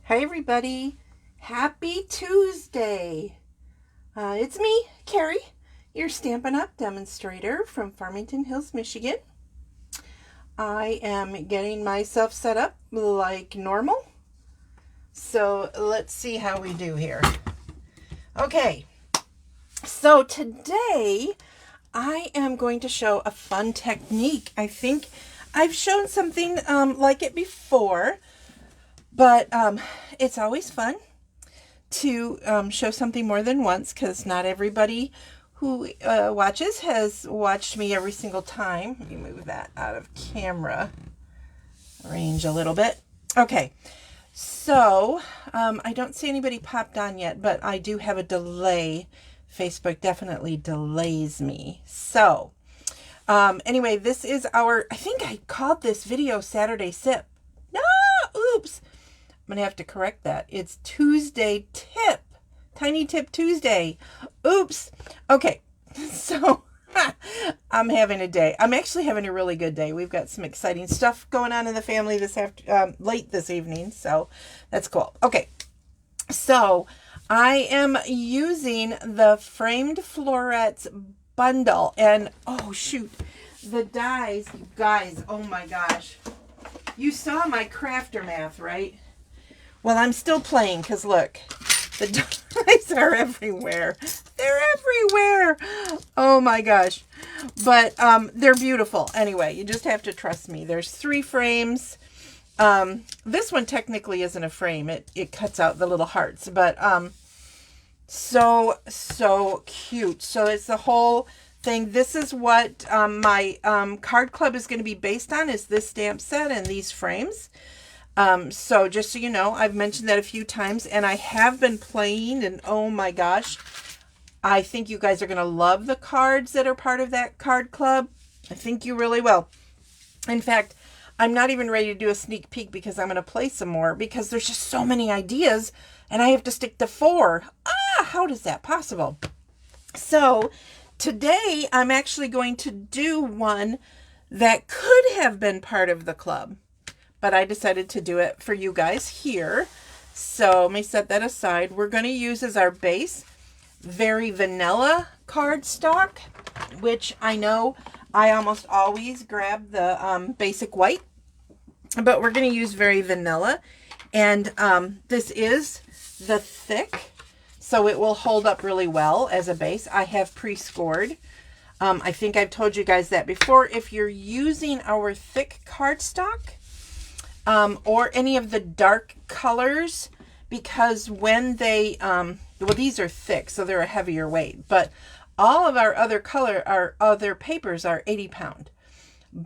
Hi everybody, happy Tuesday. It's me, Carrie, your Stampin' Up! Demonstrator from Farmington Hills, Michigan. I am getting myself set up like normal. So let's see how we do here. Okay, so today I am going to show a fun technique. I think I've shown something like it before, but it's always fun to show something more than once because not everybody who watches has watched me every single time. Let me move that out of camera range a little bit. Okay, so I don't see anybody popped on yet, but I do have a delay. Facebook definitely delays me. So anyway, this is our, I think I called this video Saturday Sip. No, oops. I'm going to have to correct that. It's Tuesday Tip. Tiny Tip Tuesday. Oops. Okay. So I'm having a day. I'm actually having a really good day. We've got some exciting stuff going on in the family late this evening. So that's cool. Okay. So I am using the Framed Florets bundle. And oh shoot, the dies, you guys, oh my gosh. You saw my crafter math, right? Well, I'm still playing because look, the dies are everywhere. They're everywhere. Oh my gosh. But they're beautiful. Anyway, you just have to trust me. There's 3 frames. This one technically isn't a frame. It cuts out the little hearts, but so cute. So it's the whole thing. This is what my card club is going to be based on, is this stamp set and these frames. So just so you know, I've mentioned that a few times and I have been playing, and oh my gosh, I think you guys are going to love the cards that are part of that card club. I think you really will. In fact, I'm not even ready to do a sneak peek because I'm going to play some more because there's just so many ideas and I have to stick to 4. How is that possible? So today I'm actually going to do one that could have been part of the club, but I decided to do it for you guys here. So let me set that aside. We're going to use as our base Very Vanilla cardstock, which I know I almost always grab the basic white, but we're going to use Very Vanilla. And this is the thick, so it will hold up really well as a base. I have pre-scored. I think I've told you guys that before. If you're using our thick cardstock, or any of the dark colors, because when they, well, these are thick, so they're a heavier weight, but all of our other papers are 80 pound.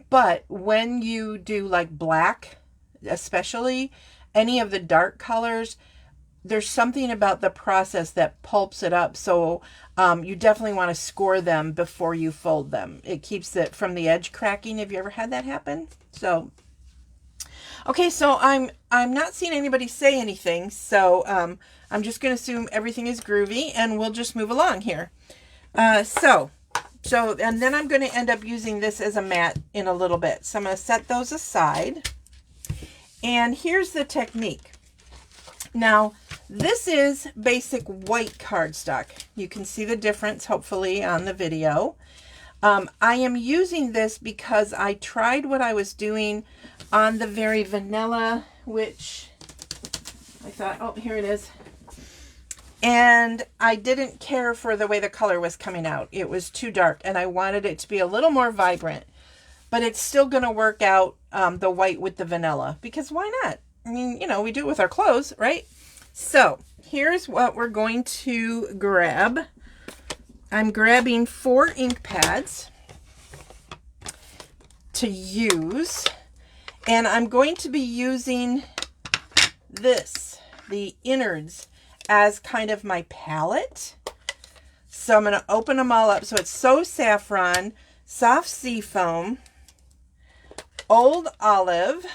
But when you do like black, especially any of the dark colors, there's something about the process that pulps it up. So you definitely want to score them before you fold them. It keeps it from the edge cracking. Have you ever had that happen? So okay, so I'm not seeing anybody say anything, so I'm just going to assume everything is groovy, and we'll just move along here. So and then I'm going to end up using this as a mat in a little bit. So I'm going to set those aside, and here's the technique. Now, this is basic white cardstock. You can see the difference, hopefully, on the video. I am using this because I tried what I was doing on the Very Vanilla, which I thought, oh, here it is. And I didn't care for the way the color was coming out. It was too dark, and I wanted it to be a little more vibrant. But it's still going to work out the white with the vanilla, because why not? I mean, you know, we do it with our clothes, right? So here's what we're going to grab. I'm grabbing 4 ink pads to use, and I'm going to be using this, the innards, as kind of my palette. So I'm going to open them all up. So it's So Saffron, Soft Seafoam, Old Olive,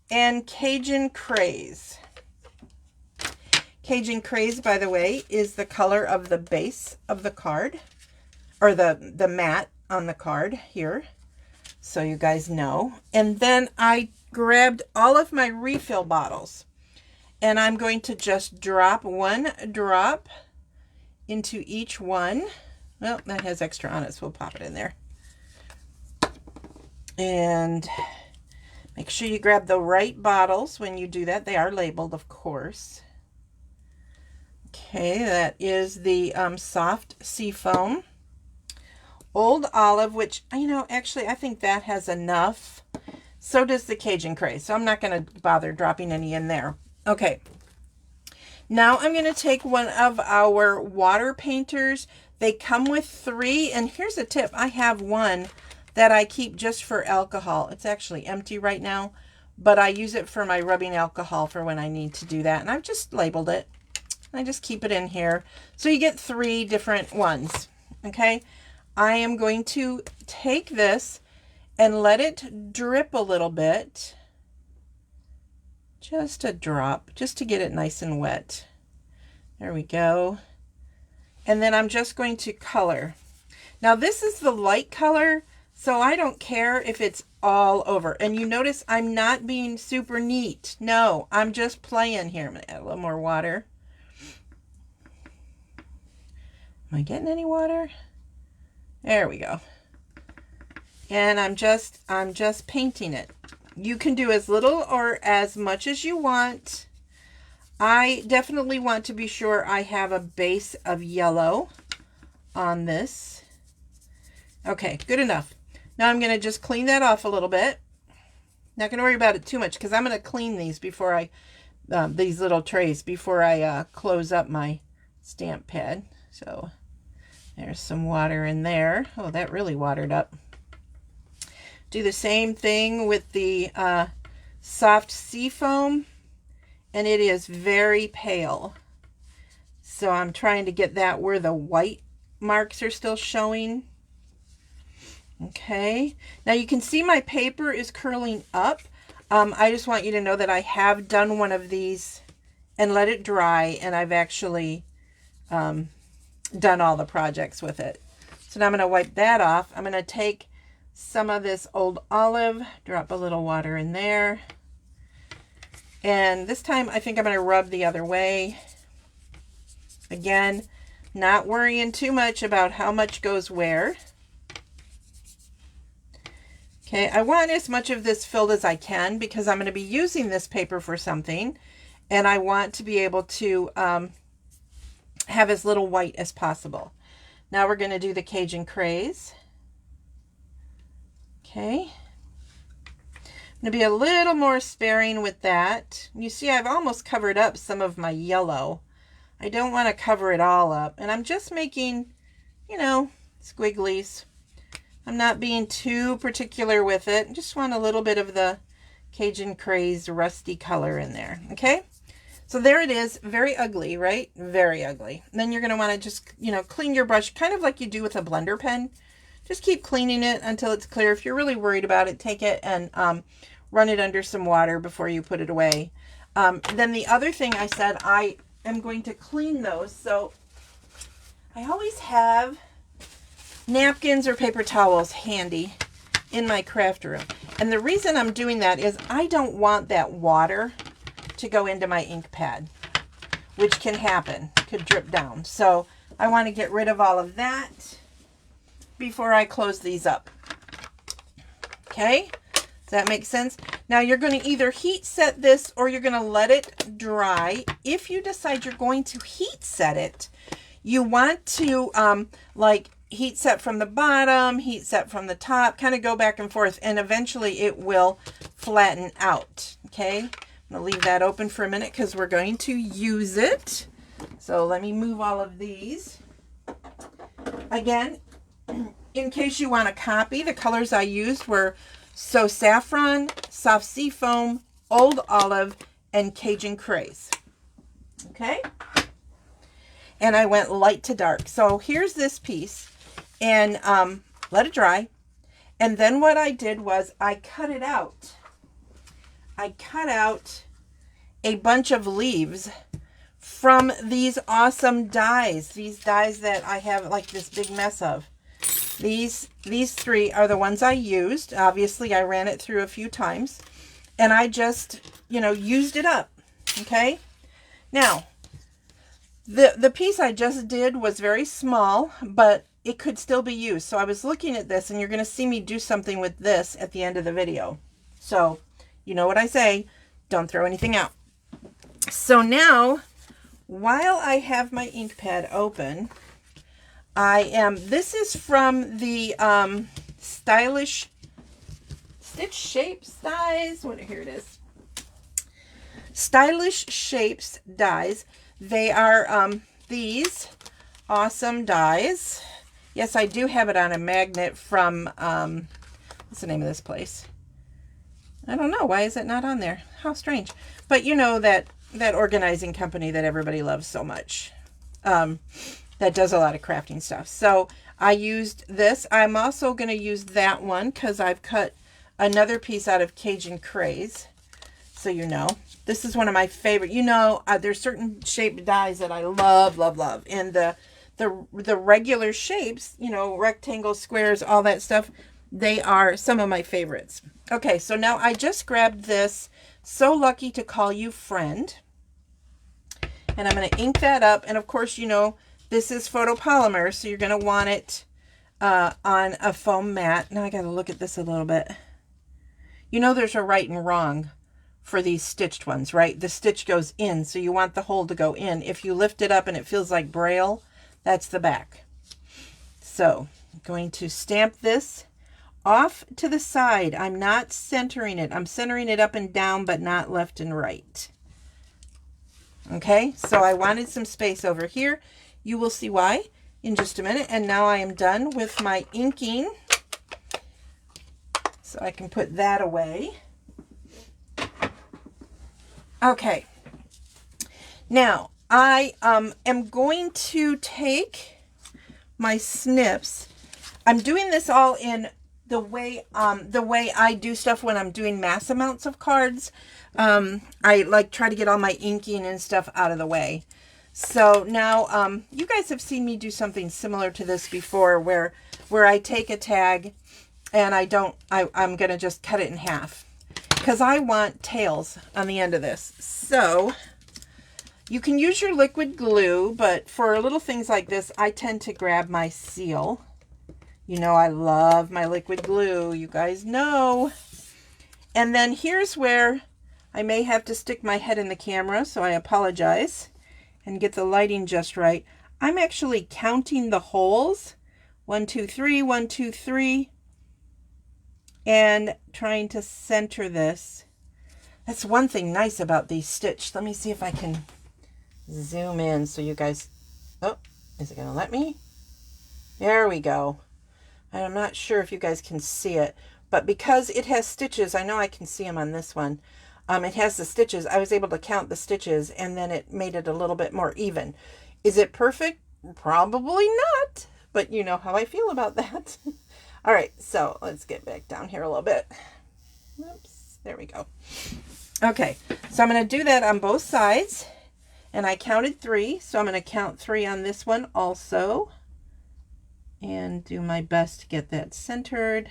and Cajun Craze. Cajun Craze, by the way, is the color of the base of the card, or the mat on the card here, so you guys know. And then I grabbed all of my refill bottles, And I'm going to just drop one drop into each one. Well, that has extra on it, so we'll pop it in there. And make sure you grab the right bottles when you do that. They are labeled, of course. Okay, that is the soft seafoam. Old Olive, which, you know, actually I think that has enough. So does the Cajun Craze. So I'm not going to bother dropping any in there. Okay. Now I'm going to take one of our water painters. They come with 3. And here's a tip. I have one that I keep just for alcohol. It's actually empty right now, but I use it for my rubbing alcohol for when I need to do that. And I've just labeled it. I just keep it in here. So you get 3 different ones. Okay. I am going to take this and let it drip a little bit. Just a drop, just to get it nice and wet. There we go. And then I'm just going to color. Now this is the light color, so I don't care if it's all over. And you notice I'm not being super neat. No, I'm just playing here. I'm gonna add a little more water. Am I getting any water? There we go. And I'm just painting it. You can do as little or as much as you want. I definitely want to be sure I have a base of yellow on this. Okay, good enough. Now I'm going to just clean that off a little bit. Not going to worry about it too much because I'm going to clean these before I, these little trays before I close up my stamp pad. So there's some water in there. Oh, that really watered up. Do the same thing with the soft seafoam, and it is very pale. So I'm trying to get that where the white marks are still showing. Okay, now you can see my paper is curling up. I just want you to know that I have done one of these and let it dry, and I've actually done all the projects with it. So now I'm going to wipe that off. I'm going to take some of this Old Olive, drop a little water in there. And this time I think I'm going to rub the other way. Again, not worrying too much about how much goes where. Okay, I want as much of this filled as I can because I'm going to be using this paper for something. And I want to be able to have as little white as possible. Now we're going to do the Cajun Craze. Okay. I'm going to be a little more sparing with that. You see, I've almost covered up some of my yellow. I don't want to cover it all up. And I'm just making, you know, squigglies. I'm not being too particular with it. Just want a little bit of the Cajun Craze rusty color in there. Okay. So there it is. Very ugly, right? Very ugly. And then you're going to want to just, you know, clean your brush kind of like you do with a blender pen. Just keep cleaning it until it's clear. If you're really worried about it, take it and run it under some water before you put it away. Then the other thing I said, I am going to clean those. So I always have napkins or paper towels handy in my craft room. And the reason I'm doing that is I don't want that water to go into my ink pad, which can happen, could drip down. So I want to get rid of all of that before I close these up. Okay, does that make sense? Now you're going to either heat set this or you're going to let it dry. If you decide you're going to heat set it, you want to like heat set from the bottom, heat set from the top, kind of go back and forth, and eventually it will flatten out. Okay, I'm going to leave that open for a minute because we're going to use it. So let me move all of these. Again, in case you want a copy, the colors I used were So Saffron, Soft Seafoam, Old Olive, and Cajun Craze. Okay? And I went light to dark. So here's this piece. And let it dry. And then what I did was I cut it out. I cut out a bunch of leaves from these awesome dies. These dies that I have like this big mess of. These 3 are the ones I used. Obviously, I ran it through a few times. And I just, you know, used it up. Okay? Now, the piece I just did was very small, but it could still be used. So I was looking at this, and you're going to see me do something with this at the end of the video. So you know what I say, don't throw anything out. So now, while I have my ink pad open, this is from the Stylish Stitch Shapes Dies. Here it is. Stylish Shapes Dies. They are these awesome dies. Yes, I do have it on a magnet from, what's the name of this place? I don't know. Why is it not on there? How strange. But you know that organizing company that everybody loves so much. That does a lot of crafting stuff. So I used this. I'm also going to use that one because I've cut another piece out of Cajun Craze. So you know, this is one of my favorite. You know, there's certain shaped dies that I love, love, love. And the regular shapes, you know, rectangles, squares, all that stuff, they are some of my favorites. Okay, so now I just grabbed this So Lucky to Call You Friend. And I'm going to ink that up. And of course, you know, this is photopolymer, so you're going to want it on a foam mat. Now I got to look at this a little bit. You know, there's a right and wrong for these stitched ones, right? The stitch goes in, so you want the hole to go in. If you lift it up and it feels like braille, that's the back. So I'm going to stamp this off to the side. I'm not centering it. I'm centering it up and down, but not left and right. Okay, so I wanted some space over here. You will see why in just a minute. And now I am done with my inking. So I can put that away. Okay, now I am going to take my snips. I'm doing this all in the way I do stuff when I'm doing mass amounts of cards. I like try to get all my inking and stuff out of the way. So now you guys have seen me do something similar to this before, where I take a tag and I'm gonna just cut it in half, because I want tails on the end of this. So you can use your liquid glue, but for little things like this, I tend to grab my seal. You know, I love my liquid glue. You guys know. And then here's where I may have to stick my head in the camera, so I apologize, and get the lighting just right. I'm actually counting the holes. 1, 2, 3, 1, 2, 3. And trying to center this. That's one thing nice about these stitched. Let me see if I can zoom in so you guys... Oh, is it going to let me? There we go. I'm not sure if you guys can see it, but because it has stitches, I know I can see them on this one. It has the stitches. I was able to count the stitches, and then it made it a little bit more even. Is it perfect? Probably not, but you know how I feel about that. All right, so let's get back down here a little bit. Oops, there we go. Okay, so I'm going to do that on both sides, and I counted 3, so I'm going to count 3 on this one also, and do my best to get that centered.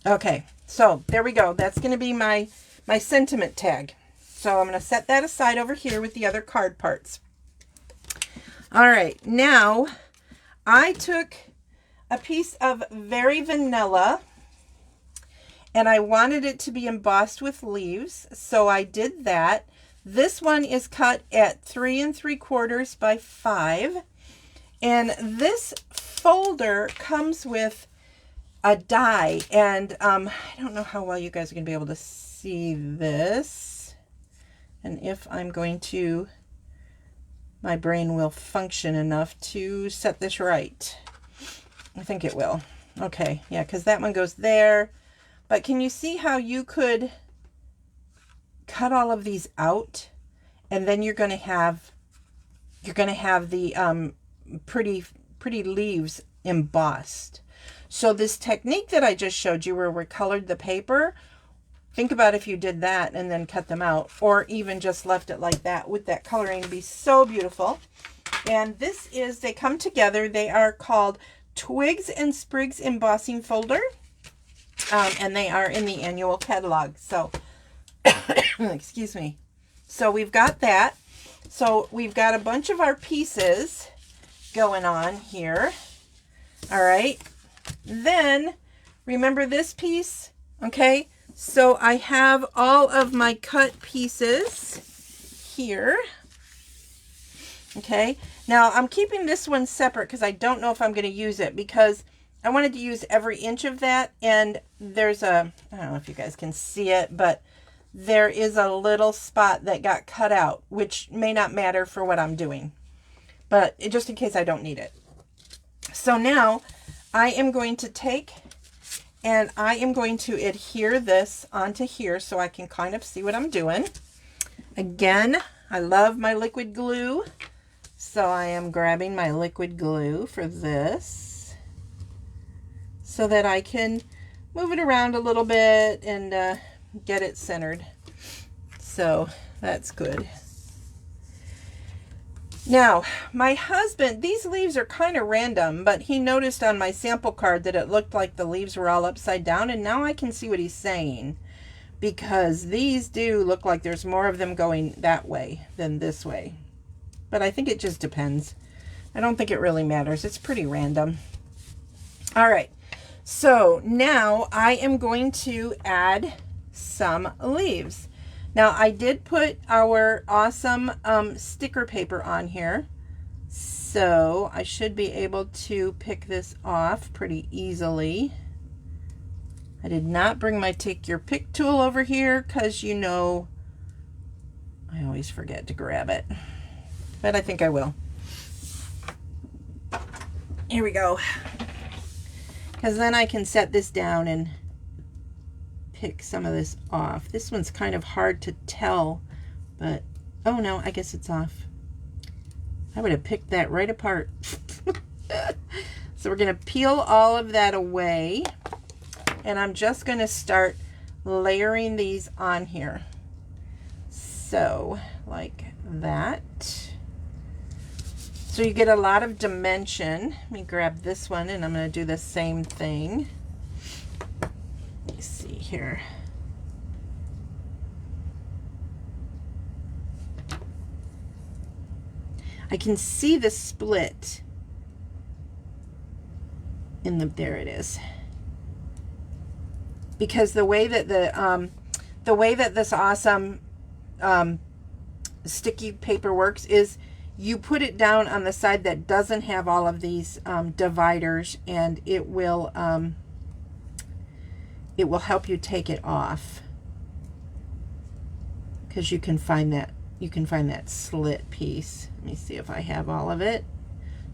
Okay, so there we go. That's going to be my sentiment tag. So I'm going to set that aside over here with the other card parts. All right, now I took a piece of Very Vanilla, and I wanted it to be embossed with leaves, so I did that. This one is cut at 3 3/4 by 5, and this folder comes with a die, and I don't know how well you guys are going to be able to see this, and if I'm going to... my brain will function enough to set this right. I think it will. Okay, yeah, because that one goes there. But can you see how you could cut all of these out, and then you're going to have the pretty leaves embossed. So this technique that I just showed you, where we colored the paper, think about if you did that and then cut them out, or even just left it like that with that coloring. It'd be so beautiful. And this is, they come together. They are called Twigs and Sprigs Embossing Folder. And they are in the annual catalog. So, excuse me. So we've got that. So we've got a bunch of our pieces going on here. All right. Then remember this piece? Okay. So I have all of my cut pieces here. Okay. Now I'm keeping this one separate because I don't know if I'm going to use it, because I wanted to use every inch of that. And there's a, I don't know if you guys can see it, but there is a little spot that got cut out, which may not matter for what I'm doing, but just in case I don't need it. So now I am going to take and I am going to adhere this onto here so I can kind of see what I'm doing. Again, I love my liquid glue. So I am grabbing my liquid glue for this so that I can move it around a little bit and get it centered. So that's good. Now, my husband, these leaves are kind of random, but he noticed on my sample card that it looked like the leaves were all upside down, and now I can see what he's saying, because these do look like there's more of them going that way than this way. But I think it just depends. I don't think it really matters. It's pretty random. All right. So now I am going to add some leaves. Now I did put our awesome sticker paper on here, so I should be able to pick this off pretty easily. I did not bring my take your pick tool over here because, you know, I always forget to grab it, but I think I will. Here we go. Because then I can set this down and pick some of this off. This one's kind of hard to tell, but oh no, I guess it's off. I would have picked that right apart. So we're going to peel all of that away, and I'm just going to start layering these on here. So like that. So you get a lot of dimension. Let me grab this one and I'm going to do the same thing. Let me see here. I can see the split in the, there it is. Because the way that this awesome sticky paper works is you put it down on the side that doesn't have all of these dividers, and it will help you take it off, because you can find that slit piece. Let me see if I have all of it.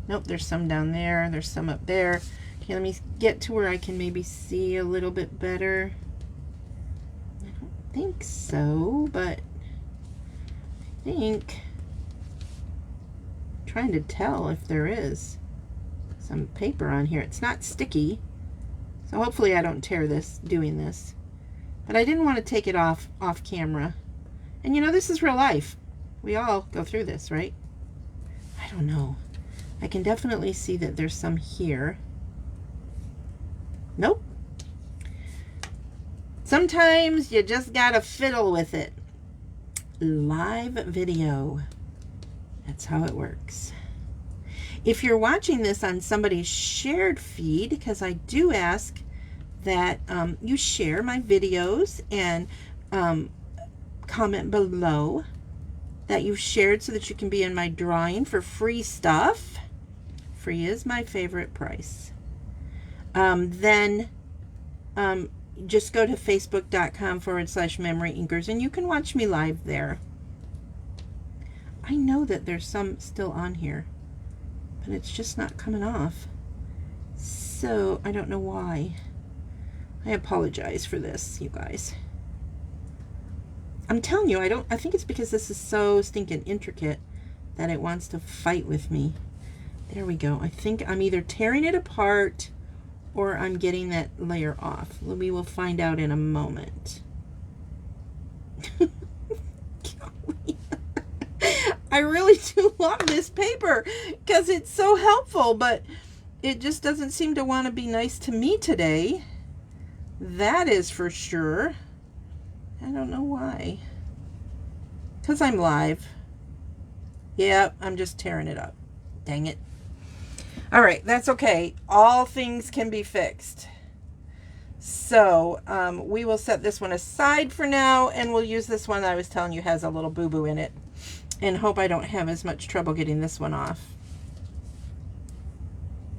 Nope, there's some down there, there's some up there. Okay, let me get to where I can maybe see a little bit better. I don't think so, but I think, trying to tell if there is some paper on here. It's not sticky, so hopefully I don't tear this doing this, but I didn't want to take it off camera. And you know, this is real life. We all go through this, right? I don't know. I can definitely see that there's some here. Nope. Sometimes you just gotta fiddle with it. Live video. That's how it works. If you're watching this on somebody's shared feed, because I do ask that you share my videos and comment below that you've shared so that you can be in my drawing for free stuff. Free is my favorite price. Then just go to facebook.com/MemoryINKers and you can watch me live there. I know that there's some still on here, but it's just not coming off. So I don't know why. I apologize for this, you guys. I'm telling you, I think it's because this is so stinking intricate that it wants to fight with me. There we go. I think I'm either tearing it apart or I'm getting that layer off. We will find out in a moment. I really do love this paper because it's so helpful, but it just doesn't seem to want to be nice to me today. That is for sure. I don't know why. Because I'm live. Yep, I'm just tearing it up. Dang it. All right, that's okay. All things can be fixed. So we will set this one aside for now, and we'll use this one I was telling you has a little boo-boo in it, and hope I don't have as much trouble getting this one off.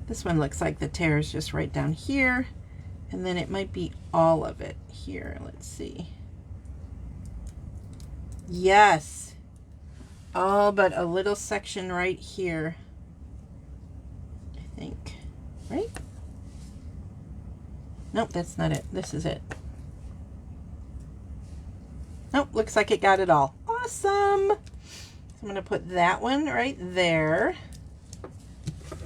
This one looks like the tear is just right down here, and then it might be all of it here. Let's see. Yes, all but a little section right here, I think, right? Nope, that's not it. This is it. Nope, looks like it got it all. Awesome. So I'm going to put that one right there.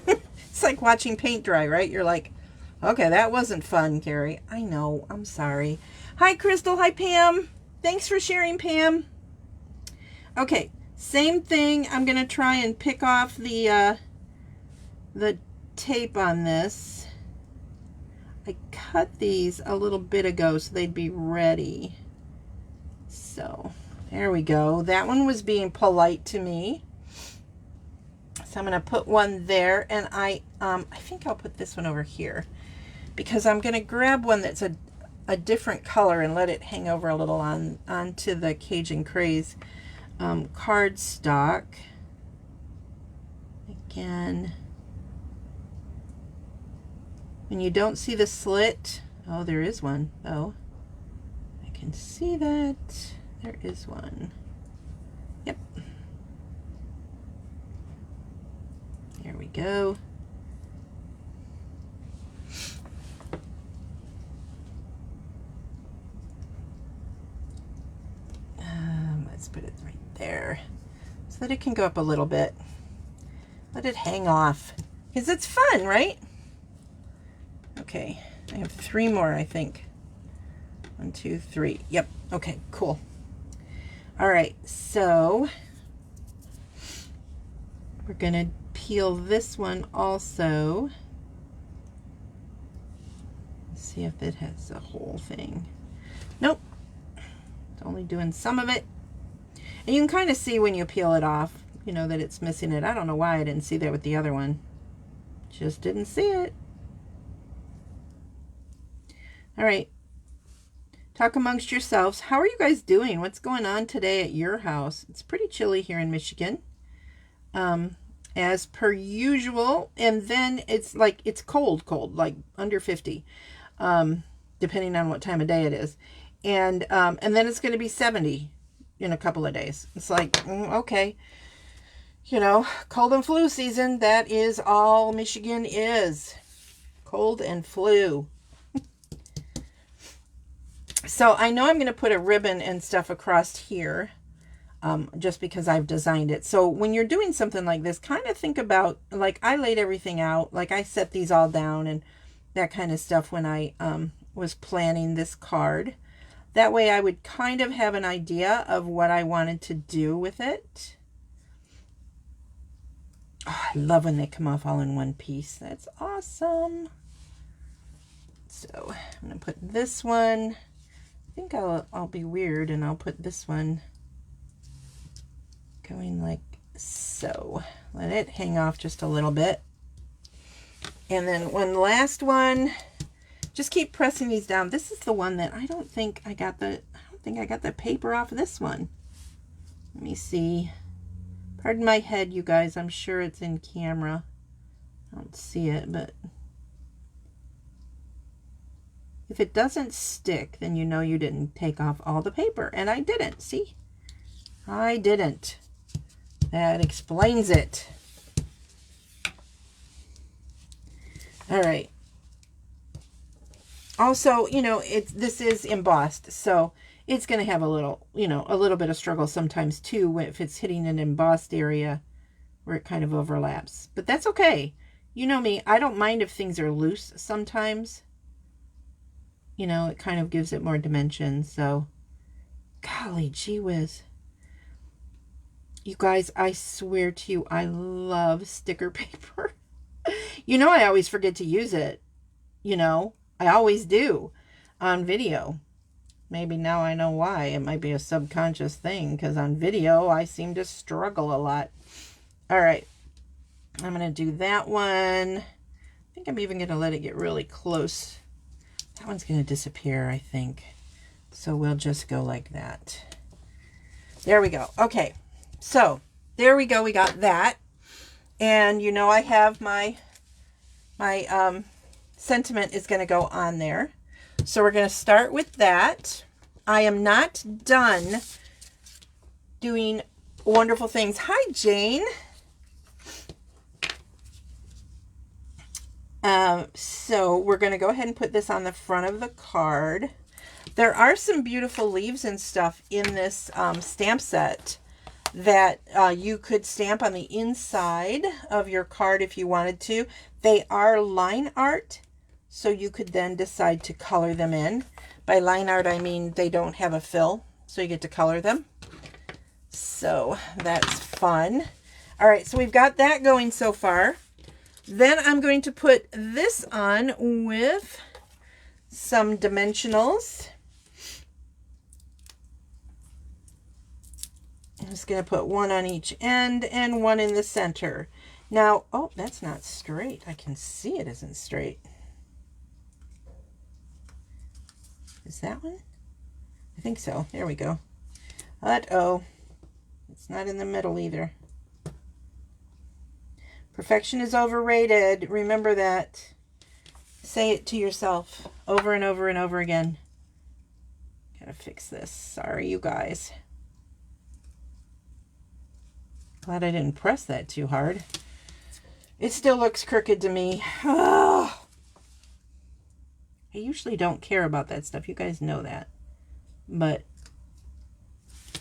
It's like watching paint dry, right? You're like, okay, that wasn't fun, Carrie. I know. I'm sorry. Hi, Crystal. Hi, Pam. Thanks for sharing, Pam. Okay, same thing. I'm going to try and pick off the tape on this. I cut these a little bit ago so they'd be ready. So there we go. That one was being polite to me. So I'm going to put one there, and I think I'll put this one over here because I'm going to grab one that's a different color and let it hang over a little onto the Cajun Craze cardstock. Again, when you don't see the slit, oh, there is one though. I can see that. There is one. Yep. There we go. Let's put it right there so that it can go up a little bit. Let it hang off because it's fun, right? Okay, I have 3 more, I think. 1, 2, 3. Yep. Okay, cool. All right, so we're going to peel this one also. Let's see if it has the whole thing. Nope. It's only doing some of it. And you can kind of see when you peel it off, you know, that it's missing it. I don't know why I didn't see that with the other one. Just didn't see it. All right. Talk amongst yourselves. How are you guys doing? What's going on today at your house? It's pretty chilly here in Michigan, as per usual. And then it's like, it's cold, like under 50, depending on what time of day it is. And then it's going to be 70 in a couple of days. It's like, okay, you know, cold and flu season. That is all Michigan is. Cold and flu. So I know I'm going to put a ribbon and stuff across here, just because I've designed it. So when you're doing something like this, kind of think about, like, I laid everything out, like I set these all down and that kind of stuff when I was planning this card. That way I would kind of have an idea of what I wanted to do with it. Oh, I love when they come off all in one piece. That's awesome. So I'm going to put this one. I think I'll be weird and I'll put this one going like so. Let it hang off just a little bit. And then one last one. Just keep pressing these down. This is the one that I don't think I got the paper off of this one. Let me see. Pardon my head, you guys. I'm sure it's in camera. I don't see it, but if it doesn't stick, then you know you didn't take off all the paper. And I didn't. See? I didn't. That explains it. All right. Also, you know, this is embossed, so it's going to have a little, you know, a little bit of struggle sometimes too if it's hitting an embossed area where it kind of overlaps. But that's okay. You know me, I don't mind if things are loose sometimes. You know, it kind of gives it more dimension. So, golly gee whiz. You guys, I swear to you, I love sticker paper. You know, I always forget to use it. You know, I always do. on video. Maybe now I know why. It might be a subconscious thing, because on video I seem to struggle a lot. All right, I'm going to do that one. I think I'm even going to let it get really close. That one's going to disappear, I think. So we'll just go like that. There we go. Okay, so there we go. We got that. And you know I have my sentiment is going to go on there. So we're going to start with that. I am not done doing wonderful things. Hi, Jane. So we're going to go ahead and put this on the front of the card. There are some beautiful leaves and stuff in this stamp set that you could stamp on the inside of your card if you wanted to. They are line art, so you could then decide to color them in. By line art, I mean they don't have a fill, so you get to color them. So that's fun. All right, so we've got that going so far. Then I'm going to put this on with some dimensionals. I'm just going to put one on each end and one in the center. Now, oh, that's not straight. I can see it isn't straight. Is that one? I think so. There we go. Uh-oh. It's not in the middle either. Perfection is overrated. Remember that. Say it to yourself over and over and over again. Gotta fix this. Sorry, you guys. Glad I didn't press that too hard. It still looks crooked to me. Oh. I usually don't care about that stuff. You guys know that. But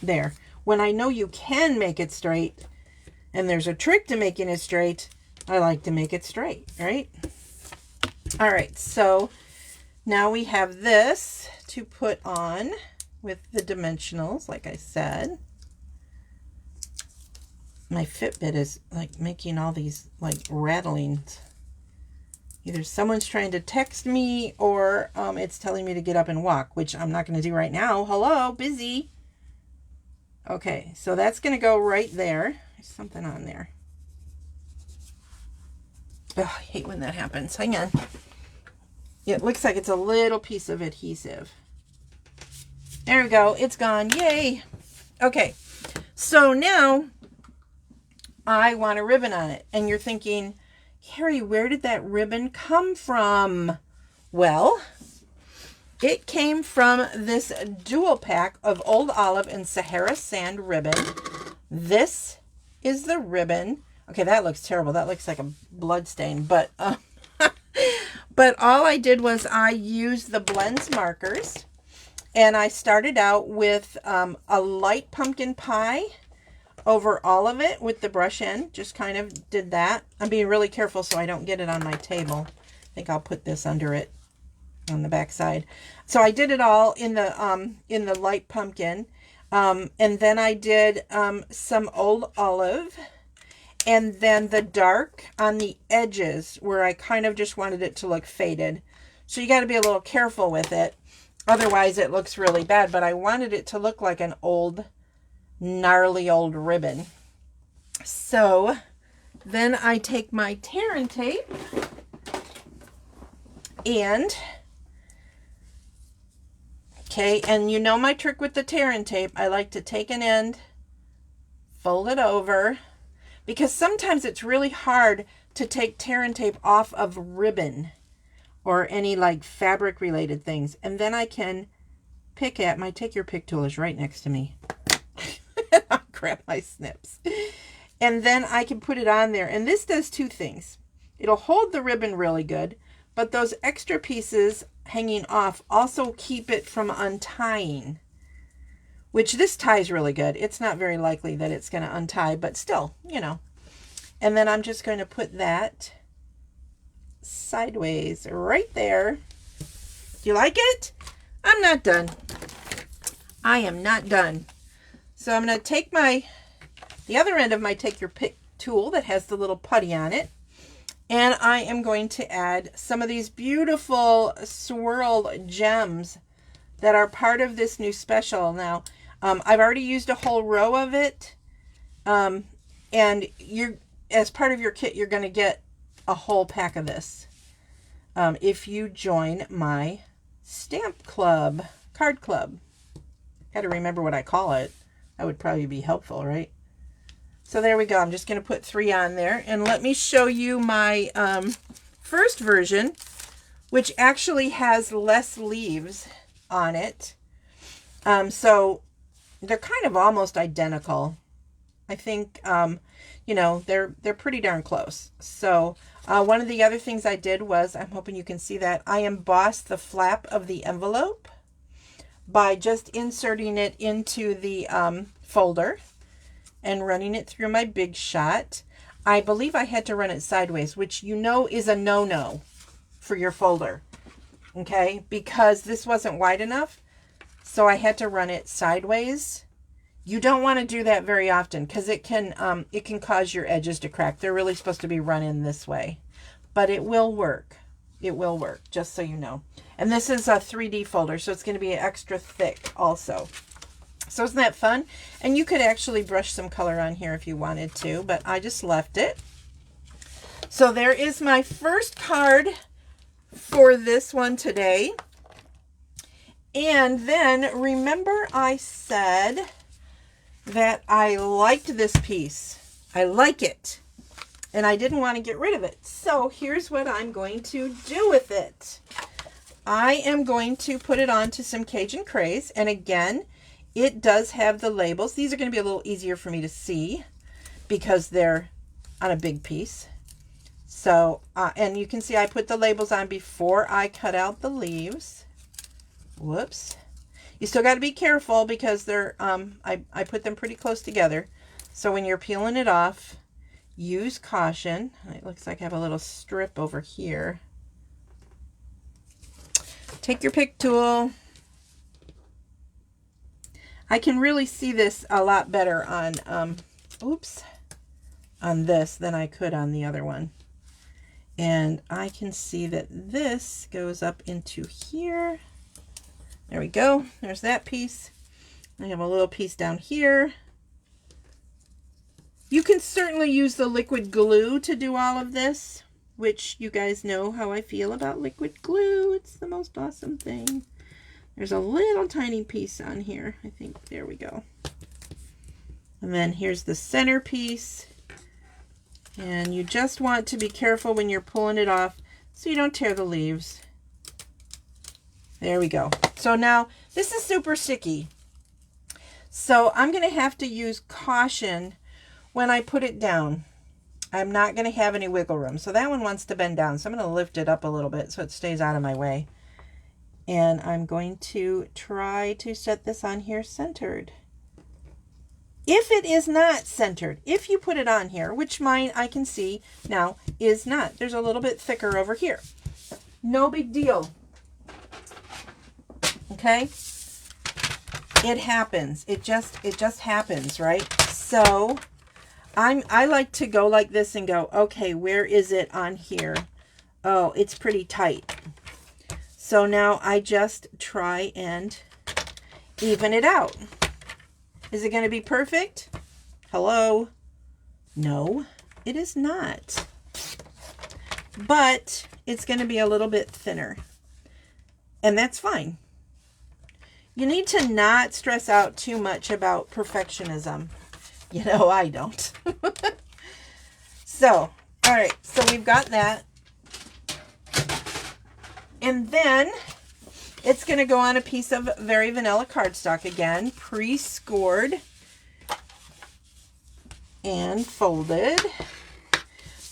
there. When I know you can make it straight, and there's a trick to making it straight, I like to make it straight, right? All right, so now we have this to put on with the dimensionals, like I said. My Fitbit is like making all these like rattlings. Either someone's trying to text me or it's telling me to get up and walk, which I'm not going to do right now. Hello, busy. Okay, so that's going to go right there. There's something on there. Oh, I hate when that happens. Hang on. It looks like it's a little piece of adhesive. There we go. It's gone. Yay. Okay, so now I want a ribbon on it. And you're thinking, Carrie, where did that ribbon come from? Well, it came from this dual pack of Old Olive and Sahara Sand ribbon. This is the ribbon. Okay, that looks terrible. That looks like a blood stain. But, but all I did was I used the blends markers. And I started out with a light pumpkin pie over all of it with the brush end. Just kind of did that. I'm being really careful so I don't get it on my table. I think I'll put this under it on the back side. So I did it all in the light pumpkin. And then I did some Old Olive. And then the dark on the edges where I kind of just wanted it to look faded. So you got to be a little careful with it. Otherwise it looks really bad. But I wanted it to look like an old, gnarly old ribbon. So then I take my tear and tape and okay, and you know my trick with the tear and tape. I like to take an end, fold it over, because sometimes it's really hard to take tear and tape off of ribbon or any like fabric related things. And then I can pick at my take your pick tool is right next to me. I'll grab my snips. And then I can put it on there. And this does two things. It'll hold the ribbon really good, but those extra pieces hanging off also keep it from untying, which this ties really good. It's not very likely that it's going to untie, but still, you know. And then I'm just going to put that sideways right there. Do you like it? I'm not done. I am not done. So I'm going to take the other end of my take your pick tool that has the little putty on it, And I am going to add some of these beautiful swirl gems that are part of this new special. Now, I've already used a whole row of it. And you're, as part of your kit, you're going to get a whole pack of this. If you join my stamp club, card club. Got to remember what I call it. That would probably be helpful, right? So there we go. I'm just going to put 3 on there. And let me show you my first version, which actually has less leaves on it. So they're kind of almost identical. I think, you know, they're pretty darn close. So one of the other things I did was, I'm hoping you can see that, I embossed the flap of the envelope by just inserting it into the folder and running it through my Big Shot. I believe I had to run it sideways, which you know is a no-no for your folder, okay? Because this wasn't wide enough, so I had to run it sideways. You don't want to do that very often because it can cause your edges to crack. They're really supposed to be run in this way, but it will work. It will work, just so you know. And this is a 3D folder, so it's going to be extra thick also. So isn't that fun? And you could actually brush some color on here if you wanted to, but I just left it. So there is my first card for this one today. And then remember I said that I liked this piece. I like it. And I didn't want to get rid of it. So here's what I'm going to do with it. I am going to put it onto some Cajun Craze. And again, it does have the labels. These are going to be a little easier for me to see because they're on a big piece. So, and you can see I put the labels on before I cut out the leaves. Whoops. You still got to be careful because they're, I put them pretty close together. So when you're peeling it off, use caution. It looks like I have a little strip over here. Take your pick tool. I can really see this a lot better on, on this than I could on the other one. And I can see that this goes up into here. There we go. There's that piece. I have a little piece down here. You can certainly use the liquid glue to do all of this, which you guys know how I feel about liquid glue. It's the most awesome thing. There's a little tiny piece on here. I think, there we go. And then here's the center piece. And you just want to be careful when you're pulling it off so you don't tear the leaves. There we go. So now this is super sticky. So I'm going to have to use caution when I put it down. I'm not going to have any wiggle room. So that one wants to bend down. So I'm going to lift it up a little bit so it stays out of my way. And I'm going to try to set this on here centered. If it is not centered, if you put it on here, which mine I can see now is not. There's a little bit thicker over here. No big deal. Okay? It happens. It just happens, right? So I like to go like this and go, okay, where is it on here? Oh, it's pretty tight. So now I just try and even it out. Is it going to be perfect? Hello? No, it is not. But it's going to be a little bit thinner. And that's fine. You need to not stress out too much about perfectionism. You know, I don't. So, all right. So we've got that. And then it's going to go on a piece of very vanilla cardstock again, pre-scored and folded.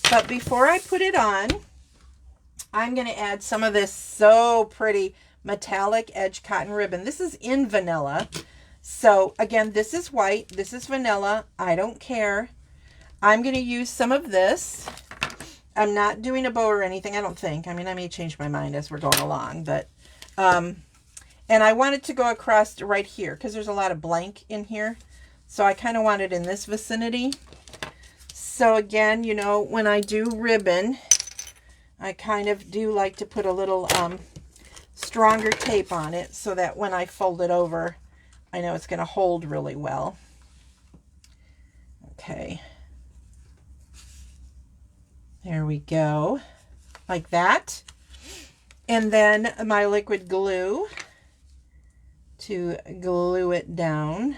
But before I put it on, I'm going to add some of this so pretty metallic edge cotton ribbon. This is in vanilla. So again, this is white, this is vanilla. I don't care. I'm going to use some of this. I'm not doing a bow or anything, I don't think. I mean, I may change my mind as we're going along, but and I want it to go across right here because there's a lot of blank in here. So I kind of want it in this vicinity. So again, you know, when I do ribbon, I kind of do like to put a little stronger tape on it so that when I fold it over, I know it's going to hold really well. Okay. There we go. Like that. And then my liquid glue to glue it down.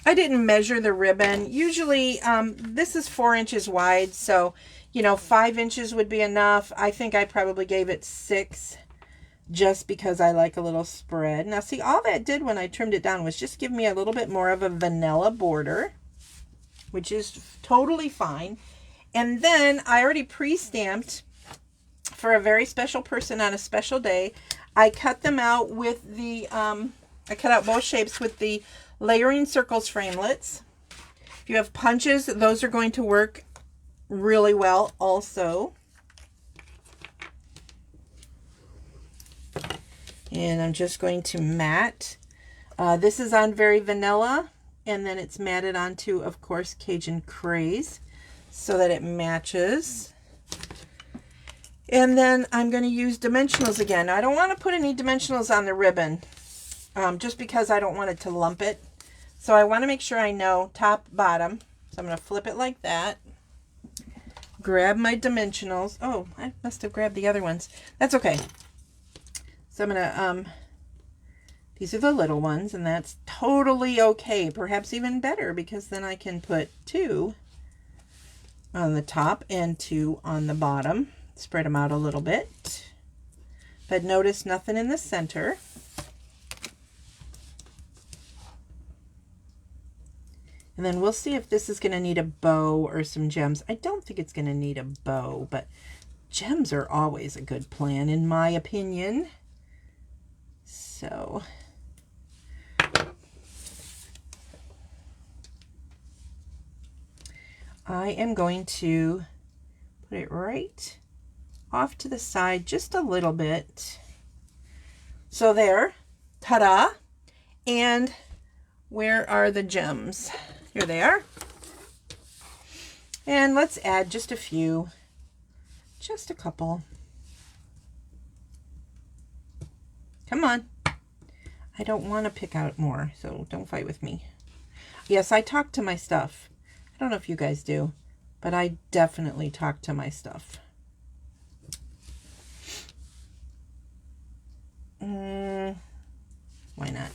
I didn't measure the ribbon. Usually this is 4 inches wide, so 5 inches would be enough. I think I probably gave it 6 just because I like a little spread. Now see, all that did when I trimmed it down was just give me a little bit more of a vanilla border, which is totally fine. And then I already pre-stamped for a very special person on a special day. I cut them out with the, I cut out both shapes with the layering circles framelits. If you have punches, those are going to work really well also. And I'm just going to matte. This is on Very Vanilla, and then it's matted onto, of course, Cajun Craze so that it matches. And then I'm going to use dimensionals again. I don't want to put any dimensionals on the ribbon just because I don't want it to lump it. So I want to make sure I know top, bottom. So I'm going to flip it like that. Grab my dimensionals. Oh, I must have grabbed the other ones. That's okay. So I'm going to, these are the little ones, and that's totally okay. Perhaps even better, because then I can put 2 on the top and 2 on the bottom. Spread them out a little bit. But notice nothing in the center. And then we'll see if this is going to need a bow or some gems. I don't think it's going to need a bow, but gems are always a good plan, in my opinion. So I am going to put it right off to the side just a little bit. So there, ta-da. And where are the gems? Here they are. And let's add just a few, just a couple. Come on. I don't want to pick out more, so don't fight with me. Yes, I talk to my stuff. I don't know if you guys do, but I definitely talk to my stuff. Why not?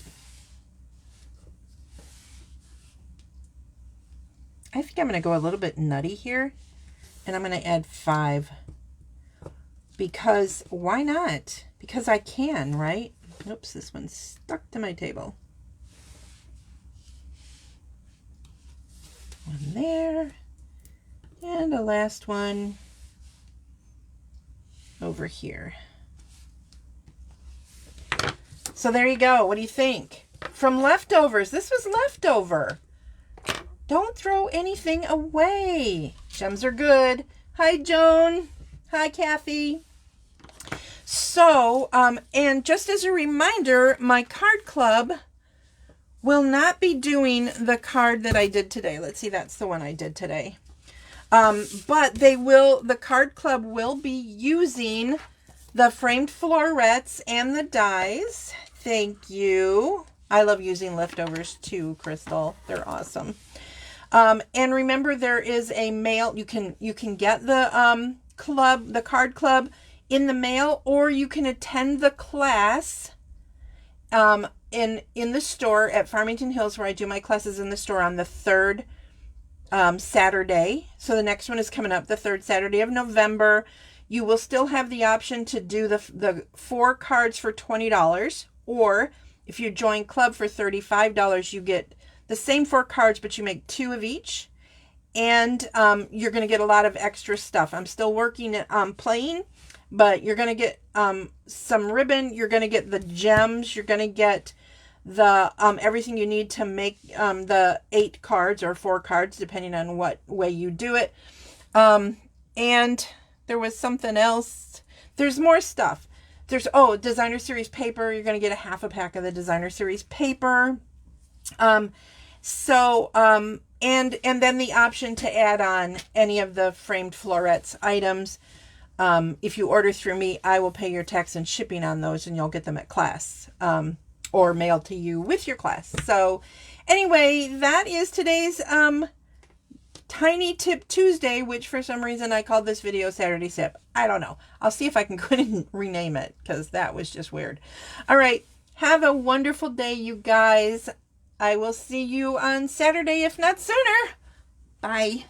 I think I'm going to go a little bit nutty here, and I'm going to add 5. Because why not? Because I can, right? Oops, this one's stuck to my table. One there, and the last one over here. So there you go. What do you think? From leftovers. This was leftover. Don't throw anything away. Gems are good. Hi, Joan. Hi, Kathy. So, and just as a reminder, my card club will not be doing the card that I did today. Let's see, that's the one I did today. But they will, the card club will be using the framed florets and the dies. Thank you. I love using leftovers too, Crystal. They're awesome. And remember, there is a mail. You can get the club, the card club, in the mail, or you can attend the class in the store at Farmington Hills, where I do my classes in the store on the 3rd Saturday. So the next one is coming up the 3rd Saturday of November. You will still have the option to do the 4 cards for $20, or if you join club for $35, you get the same 4 cards, but you make 2 of each, and you're going to get a lot of extra stuff. I'm still working at playing, but you're going to get some ribbon. You're going to get the gems. You're going to get the everything you need to make the 8 cards or 4 cards, depending on what way you do it. And there was something else. There's more stuff. There's, designer series paper. You're going to get a half a pack of the designer series paper. and then the option to add on any of the framed florets items. If you order through me, I will pay your tax and shipping on those, and you'll get them at class, or mailed to you with your class. So anyway, that is today's Tiny Tip Tuesday, which for some reason I called this video Saturday Sip. I don't know. I'll see if I can go ahead and rename it, because that was just weird. All right. Have a wonderful day, you guys. I will see you on Saturday, if not sooner. Bye.